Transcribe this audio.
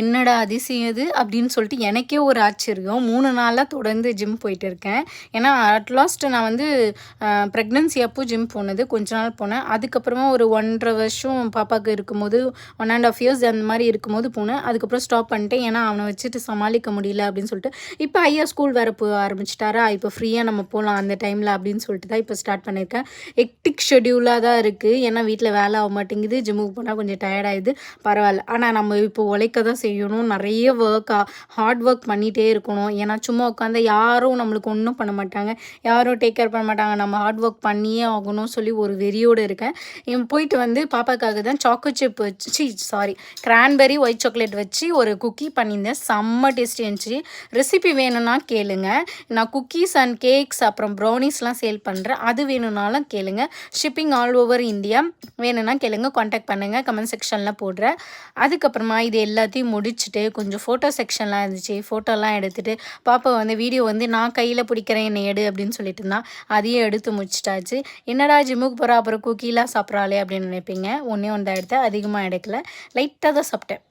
என்னடா அதிசயம் இது அப்படின்னு சொல்லிட்டு எனக்கே ஒரு ஆச்சரியம். 3 நாளாக தொடர்ந்து ஜிம் போயிட்டு இருக்கேன். ஏன்னா அட்லாஸ்ட் நான் வந்து ப்ரெக்னன்சி அப்போ ஜிம் போனது கொஞ்ச நாள் போனேன். அதுக்கப்புறமா ஒரு 1.5 வருஷம் பாப்பாவுக்கு இருக்கும்போது 1.5 இயர்ஸ் அந்த மாதிரி இருக்கும்போது போனேன். அதுக்கப்புறம் ஸ்டாப் பண்ணிட்டேன். ஏன்னா அவனை வச்சுட்டு சமாளிக்க முடியல அப்படின்னு சொல்லிட்டு. இப்போ ஐயா ஸ்கூல் வேறு போக ஆரம்பிச்சிட்டாரா, இப்போ ஃப்ரீயாக நம்ம போகலாம் அந்த டைமில் அப்படின்னு சொல்லிட்டு தான் இப்போ ஸ்டார்ட் பண்ணியிருக்கேன். ஹெக்டிக் ஷெட்யூலாக தான் இருக்குது. ஏன்னா வீட்டில் வேலை ஆக மாட்டேங்குது. ஜிம்முக்கு போனால் கொஞ்சம் டயர்டாகிடுது. பரவாயில்ல. ஆனால் நம்ம இப்போ உழைக்க தான் செய்யணும். நிறைய ஹார்ட் ஒர்க் பண்ணிகிட்டே இருக்கணும். ஏன்னா சும்மா உட்காந்து யாரும் நம்மளுக்கு ஒன்றும் பண்ண மாட்டாங்க, யாரும் டேக் கேர் பண்ண மாட்டாங்க. நம்ம ஹார்ட் ஒர்க் பண்ணியே ஆகணும் சொல்லி ஒரு வெறியோடு இருக்கேன். போயிட்டு வந்து பாப்பாக்காக தான் சாக்கோ சிப் வச்சு கிரான்பெரி ஒயிட் சாக்லேட் வச்சு ஒரு குக்கி பண்ணியிருந்தேன். செம்ம டேஸ்டி இருந்துச்சு. ரெசிபி வேணும்னா கேளுங்க. நான் குக்கீஸ் அண்ட் கேக்ஸ் அப்புறம் ப்ரௌனிஸ்லாம் சேல் பண்ணுறேன். அது வேணும்னாலும் கேளுங்க. Shipping all over India. வேணும்னா கேளுங்க, காண்டாக்ட் பண்ணுங்கள், கமெண்ட் செக்ஷனில் போடுறேன். அதுக்கப்புறமா இது எல்லாத்தையும் முடிச்சுட்டு கொஞ்சம் ஃபோட்டோ செக்ஷன்லாம் இருந்துச்சு. ஃபோட்டோலாம் எடுத்துகிட்டு பாப்பா வந்து வீடியோ வந்து நான் கையில் பிடிக்கிறேன் என்னை எடு அப்படின்னு சொல்லிட்டு இருந்தான். அதையும் எடுத்து முடிச்சிட்டாச்சு. என்னடா ஜிம்முக்கு போகிறா அப்புறம் குக்கீலாம் சாப்பிட்றாளே அப்படின்னு நினைப்பீங்க. ஒன்றே ஒன்று தான் எடுத்தேன், அதிகமாக எடுக்கல, லைட்டாக தான் சாப்பிட்டேன்.